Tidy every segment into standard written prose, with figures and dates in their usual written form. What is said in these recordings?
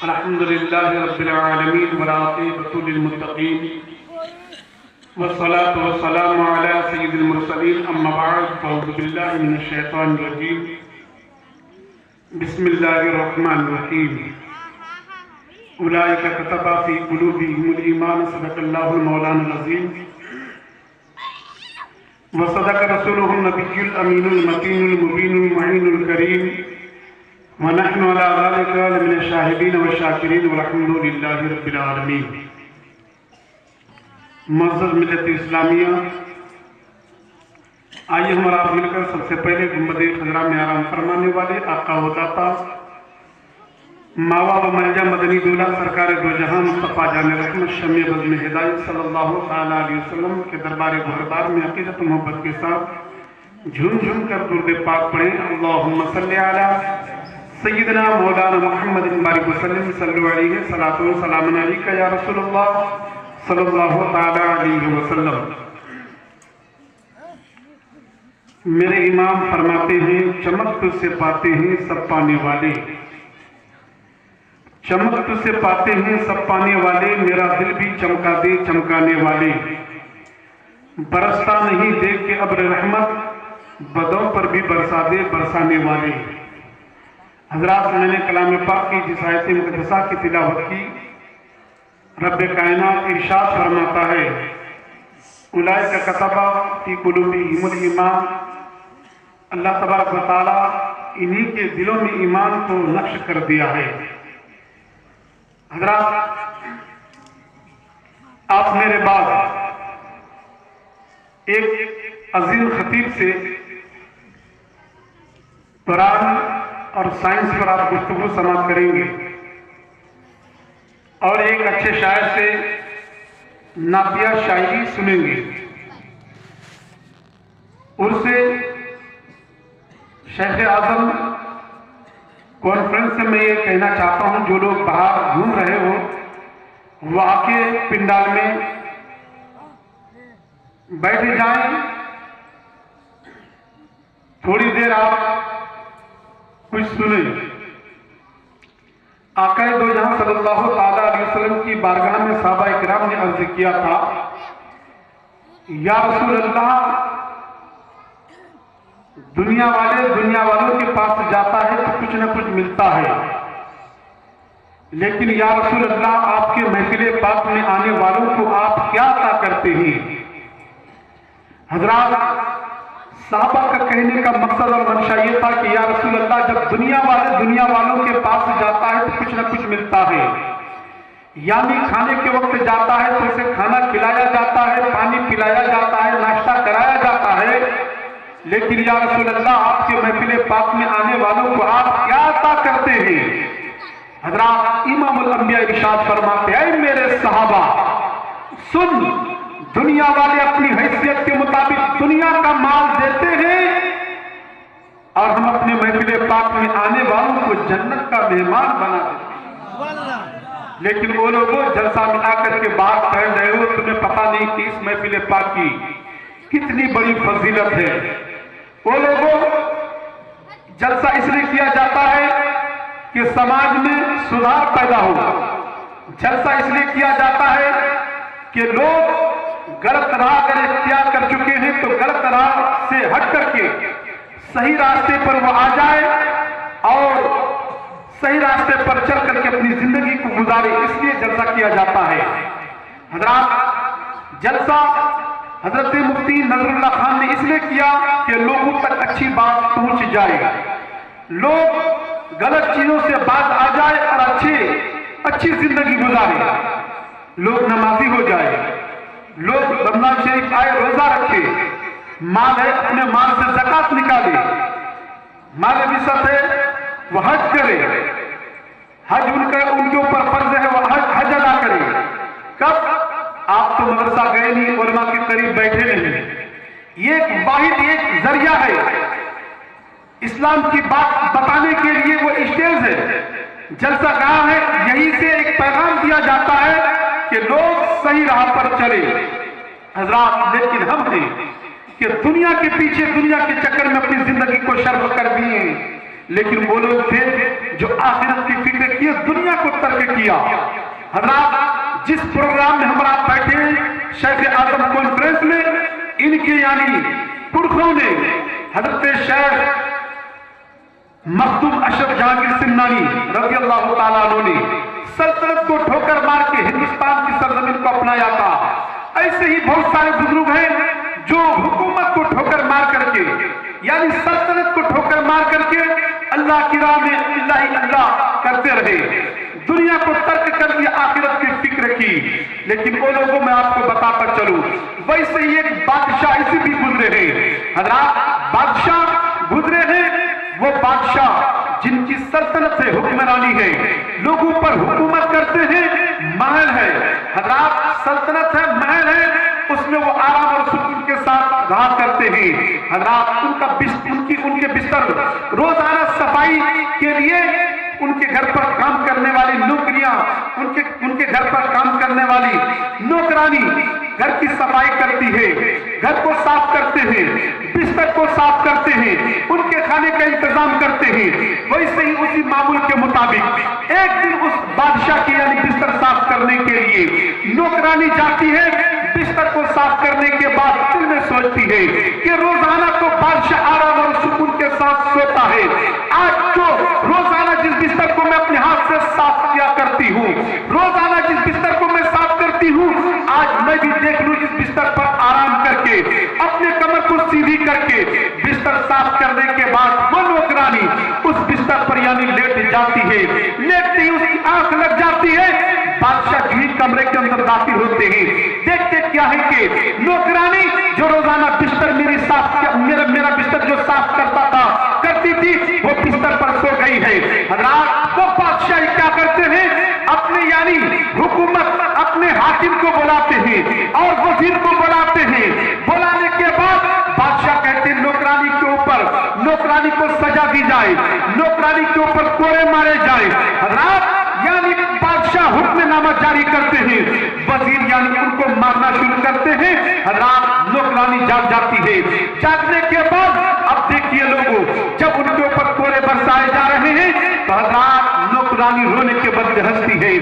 الحمد لله رب العالمين والعاقبة للمتقين والصلاة والسلام على سيد المرسلين أما بعد فأعوذ بالله من الشيطان الرجيم بسم الله الرحمن الرحيم أولئك كتب في قلوبهم الإيمان صدق الله المولانا العظيم وصدق رسوله النبي الأمين المتين المبين المعين الكريم ونحن على ذلك لمن الشاهدين والشاكرين والحمد لله رب العالمين. معزز ملت اسلامیہ، آئیے ہم آپ مل کر سب سے پہلے گنبد خضرا میں آرام فرمانے والے آقا و داتا ماوا و ملجا مدنی دولہ سرکار دو جہاں مصطفیٰ جان رحمت شمع بزم ہدایت صلی اللہ علیہ وسلم کے دربار گہربار میں عقیدت و محبت کے ساتھ جھوم جھوم کر درود پاک پڑھیں. اللہم صلی علی سیدنا مولانا محمد بارک وسلم صلی علیہ صلاۃ و سلام علیک یا رسول اللہ صلی اللہ علیہ وسلم. میرے امام فرماتے ہیں چمک تو سے پاتے ہیں سب پانے والے، چمک تو سے پاتے ہیں سب پانے والے، میرا دل بھی چمکا دے چمکانے والے، برستا نہیں دیکھ کے ابر رحمت، بدوں پر بھی برسا دے برسانے والے. حضرات، میں نے کلام پاک کی جس آیت مقدسہ کی تلاوت کی، رب کائنات ارشاد فرماتا ہے اولئک کتب فی قلوبہم الایمان، اللہ تبارک و تعالیٰ انہی کے دلوں میں ایمان کو نقش کر دیا ہے. حضرات، آپ میرے بعد ایک عظیم خطیب سے قرآن اور سائنس پر آپ گفتگو سماعت کریں گے، اور ایک اچھے شاعر سے نعتیہ شاعری سنیں گے. اس سے شیخ اعظم کانفرنس سے میں یہ کہنا چاہتا ہوں، جو لوگ باہر گھوم رہے ہو وہ آ کے پنڈال میں بیٹھ جائیں، تھوڑی دیر آپ کچھ سنیں. آقا دو جہاں صلی اللہ علیہ وسلم کی بارگاہ میں صحابہ اکرام نے عرض کیا تھا، یا رسول اللہ، دنیا والوں کے پاس جاتا ہے تو کچھ نہ کچھ ملتا ہے، لیکن یا رسول اللہ آپ کے محفل پاک میں آنے والوں کو آپ کیا عطا کرتے ہیں؟ حضرات، صحابہ کا کہنے کا مقصد اور منشا یہ تھا کہ یا رسول اللہ، جب دنیا والوں کے پاس جاتا ہے تو کچھ نہ کچھ ملتا ہے، یعنی کھانے کے وقت جاتا ہے تو اسے کھانا کھلایا جاتا ہے، پانی پلایا جاتا ہے، ناشتہ کرایا جاتا ہے، لیکن یا رسول اللہ آپ کے محفل پاک میں آنے والوں کو آپ کیا عطا کرتے ہیں؟ حضرات، امام الانبیاء ارشاد فرماتے ہیں، اے میرے صحابہ سن، دنیا والے اپنی حیثیت کے مطابق دنیا کا مال دیتے ہیں، اور ہم اپنے محفل پاک میں آنے والوں کو جنت کا مہمان بنا دیتے ہیں. لیکن وہ لوگوں جلسہ میں آ کر کے بات کر رہے ہو، تمہیں پتہ نہیں کہ اس محفل پاک کی کتنی بڑی فضیلت ہے. وہ لوگوں جلسہ اس لیے کیا جاتا ہے کہ سماج میں سدھار پیدا ہوگا، جلسہ اس لیے کیا جاتا ہے کہ لوگ غلط راہ اگر اختیار کر چکے ہیں تو غلط راہ سے ہٹ کر کے صحیح راستے پر وہ آ جائے اور صحیح راستے پر چل کر کے اپنی زندگی کو گزارے، اس لیے جلسہ کیا جاتا ہے. حضرات، جلسہ حضرت مفتی نظر اللہ خان نے اس لیے کیا کہ لوگوں تک اچھی بات پہنچ جائے، لوگ غلط چیزوں سے باز آ جائے اور اچھی زندگی گزارے، لوگ نمازی ہو جائے، لوگ رمضان شریف آئے روزہ رکھے، مال ہے اپنے مال سے زکات نکالے، مال وسعت ہے وہ حج کرے، حج ان کے اوپر فرض ہے وہ حج ادا کرے. کب؟ آپ تو مدرسہ گئے نہیں، علماء کے قریب بیٹھے نہیں. یہ ایک واحد ایک ذریعہ ہے اسلام کی بات بتانے کے لیے، وہ اسٹیج ہے، جلسہ گاہ ہے، یہیں سے ایک پیغام دیا جاتا ہے کہ لوگ صحیح راہ پر چلے. حضرات، لیکن ہم ہیں کہ دنیا کے پیچھے دنیا کے چکر میں اپنی زندگی کو شرف کر دیے، لیکن وہ لوگ تھے جو آخرت کی فکر کیے، دنیا کو ترک کیا۔ حضرات جس پروگرام میں ہمارا بیٹھے شیخ اعظم کانفرنس میں، ان کے یعنی پرکھوں نے حضرت شیخ مخدوم اشرف جہانگیر سمنانی رضی اللہ تعالیٰ عنہ نے سلطنت کو ٹھوکر مار کے ہندوستان کی سرزمین کو اپنایا تھا۔ ایسے ہی بہت سارے بزرگ ہیں جو حکومت کو ٹھوکر مار کر کے یعنی سلطنت کو ٹھوکر مار کر کے اللہ کی راہ میں اللہ کرتے رہے، دنیا کو ترک کر دیا، آخرت کی فکر کی۔ لیکن وہ لوگوں میں آپ کو بتا کر چلوں، ویسے ہی ایک بادشاہ ایسے بھی گزرے ہیں۔ حضرات بادشاہ گزرے ہیں، وہ بادشاہ جن کی سلطنت ہے، حکمرانی ہے، لوگوں پر حکومت کرتے ہیں، محل ہے۔ حضرات سلطنت ہے، محل ہے، اس میں وہ آرام اور سکون کے ساتھ رہا کرتے ہیں۔ حضرات ان کے بستر روزانہ صفائی کے لیے ان کے گھر پر کام کرنے والی نوکریاں، ان کے گھر پر کام کرنے والی نوکرانی گھر کی صفائی کرتی ہے، گھر کو صاف کرتے ہیں، بستر کو صاف کرتے ہیں، ان کے کھانے کا انتظام کرتے ہیں۔ ویسے ہی اسی معمول کے مطابق ایک دن اس بادشاہ کی یعنی بستر صاف کرنے کے لیے نوکرانی جاتی ہے۔ بستر کو صاف کرنے کے بعد دل میں سوچتی ہے کہ روزانہ تو بادشاہ آرام اور سکون کے ساتھ سوتا ہے، آج جو روزانہ جس بستر کو میں اپنے ہاتھ سے صاف کیا کرتی ہوں، روزانہ جس بستر کو میں صاف کرتی ہوں، آج میں بھی دیکھ لوں اس بستر پر آرام کر کے اپنے کمر کو سیدھی کر کے بستر صاف کرنے کے بعد وہ نوکرانی اس بستر پر یعنی لیٹ جاتی ہے، لیٹتے ہی اس کی آنکھ لگ جاتی ہے۔ بادشاہ جی کمرے کے اندر داخل ہوتے ہیں، دیکھتے کیا ہے کہ نوکرانی جو روزانہ بستر میرا بستر جو صاف کرتی تھی وہ بستر پر سو گئی ہے۔ حضرات وہ بادشاہ کیا کرتے ہیں، اپنے یعنی حکومت اپنے حاکم کو بلاتے ہیں اور وزیر کو بلاتے ہیں۔ بلانے کے بعد بادشاہ کہتے ہیں نوکرانی کے اوپر نوکرانی کو سزا دی جائے، نوکرانی کے اوپر کوڑے مارے جائے۔ حضرات یعنی بادشاہ حکم نامہ جاری کرتے ہیں، وزیر یعنی ان کو مارنا شروع کرتے ہیں۔ حضرات نوکرانی جاگ جاتی ہے، جاگنے کے بعد اب دیکھیے لوگوں جب ان کے اوپر کوڑے برسائے جا رہے ہیں تو حضرات نوکرانی رونے کے بدلے ہنستی ہے۔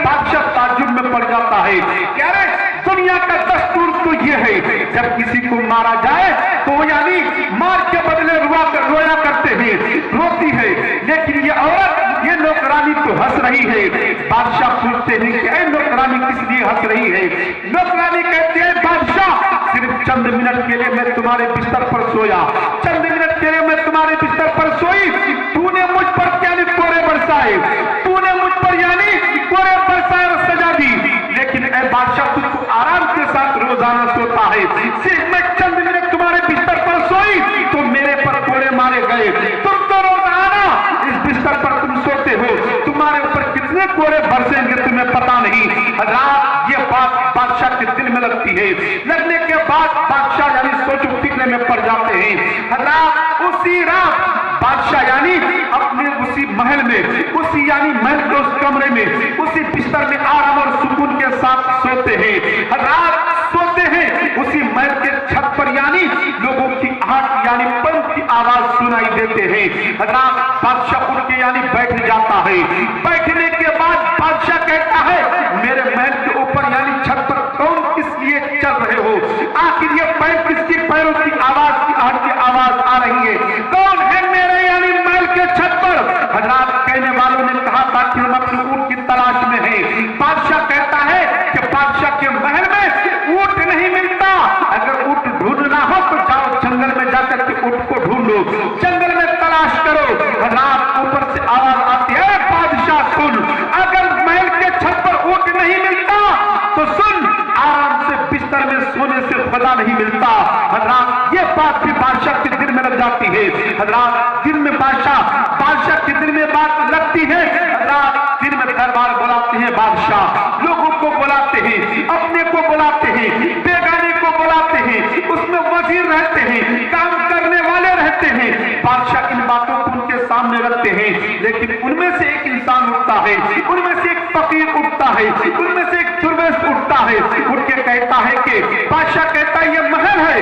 بادشاہ تعجب میں پڑ جاتا ہے کہ ارے دنیا کا دستور تو یہ ہے جب کسی کو مارا جائے تو وہ یعنی مار کے بدلے رویا کرتے ہیں، روتی ہے، لیکن یہ عورت یہ نوکرانی تو ہنس رہی ہے۔ بادشاہ پوچھتے ہیں کہ اے نوکرانی کس لیے ہنس رہی ہے؟ نوکرانی کہتے ہیں بادشاہ صرف چند منٹ کے لیے میں تمہارے بستر پر سویا، چند منٹ کے لیے میں تمہارے بستر پر سوئی، تو نے مجھ پر یعنی کوڑے برسائے، تو نے مجھ پر یعنی کوڑے برسائے اور سزا دی، لیکن اے بادشاہ تم تو آرام کے ساتھ روزانہ سوتا ہے، صرف میں چند منٹ تمہارے بستر پر سوئی تو میرے پر کوڑے مارے گئے، تم تو روزانہ اس بستر پر تم سوتے ہو، تمہارے اوپر کتنے کوڑے برسیں گے تمہیں پتا نہیں۔ حضرات یہ بات بادشاہ کے دل میں لگتی ہے، لگنے کے بعد بادشاہ یعنی سوچ و فکر میں پڑ جاتے ہیں۔ حضرات اسی رات بادشاہ یعنی اپنے اسی محل میں، اسی یعنی محل کے اس کمرے میں، اسی بستر میں آرام اور سکون کے ساتھ سوتے ہیں۔ حضرات سوتے ہیں اسی محل کے چھت پر یعنی لوگوں کی آہٹ یعنی پنکھ کی آواز سنائی دیتے ہیں۔ حضرات بادشاہ اٹھ کے یعنی بیٹھ جاتا ہے، بیٹھنے کے بعد بادشاہ کہتا ہے میرے محل کے اوپر یعنی چھت پر کون کس لیے چل رہے ہو؟ آخر یہ پیر کس کی پیروں کی آواز کی آہٹ کی آواز آ رہی ہے؟ کون ہے میرے یعنی محل کے چھت پر؟ حضرات کہنے والوں نے کہا تھا کہ ہم اپنے اونٹ کی تلاش میں ہیں۔ بادشاہ کہتا ہے کہ بادشاہ کے محل میں اونٹ نہیں ملتا، اگر اونٹ ڈھونڈنا ہو تو جاؤ جنگل میں جا کر کے اونٹ کو ڈھونڈو، جنگل میں تلاش کرو۔ حضرات اوپر سے آواز آتی ہے بادشاہ سن، اگر محل کے چھت پر اونٹ نہیں ملتا تو سن آرام سے بستر میں سونے سے خدا نہیں ملتا۔ حضرات یہ بات بھی بادشاہ کے دل میں لگ جاتی ہے۔ حضرات دل میں بادشاہ کے دل میں بات لگتی ہے۔ حضرات دل میں دربار بلاتے ہیں، بادشاہ لوگوں کو بلاتے ہیں، اپنے کو بلاتے ہیں، بیگانے کو بلاتے ہیں، اس میں وزیر رہتے ہیں، کام کرنے والے رہتے ہیں۔ بادشاہ ان باتوں کو ان کے سامنے رکھتے ہیں، لیکن ان میں سے ایک انسان اٹھتا ہے، ان میں سے ایک فقیر اٹھتا ہے، ان میں سے ایک درویش اٹھتا ہے، اٹھ کے کہتا ہے کہ بادشاہ کہتا ہے یہ محل ہے،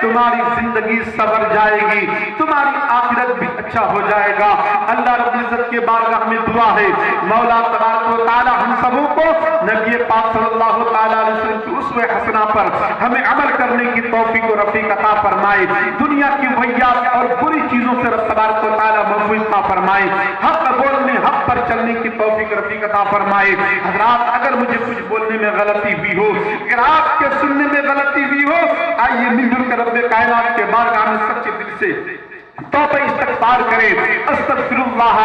تمہاری زندگی سنور جائے گی، تمہاری آخرت بھی اچھا ہو جائے گا۔ اللہ رب العزت کے بارگاہ میں دعا ہے، مولا تبارک و تعالی ہم سبوں کو نبی پاک صلی اللہ تعالی علیہ وسلم کی اسوہ حسنہ پر ہمیں عمل کرنے کی توفیق و رفیق عطا فرمائے، دنیا کی وحیات اور بری چیزوں سے رب تبارک و تعالی محفوظ عطا فرمائے، حق بولنے، حق پر چلنے کی توفیق رفیق عطا فرمائے۔ حضرات اگر مجھے کچھ بولنے میں غلطی ہوئی ہو، اگر آپ کے سننے میں غلطی ہوئی ہو، آئیے مل جل کر رب کائنات کے بارگاہ میں سچے دل سے توبہ استغفار کریں۔ استغفر اللہ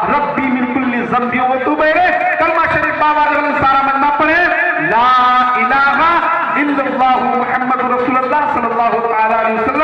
ربی من کل ذنب و توب الیہ، کلمہ شریف باوالِ سارا منا پڑھیں، لا الہ الا اللہ محمد رسول اللہ صلی اللہ تعالی علیہ وسلم۔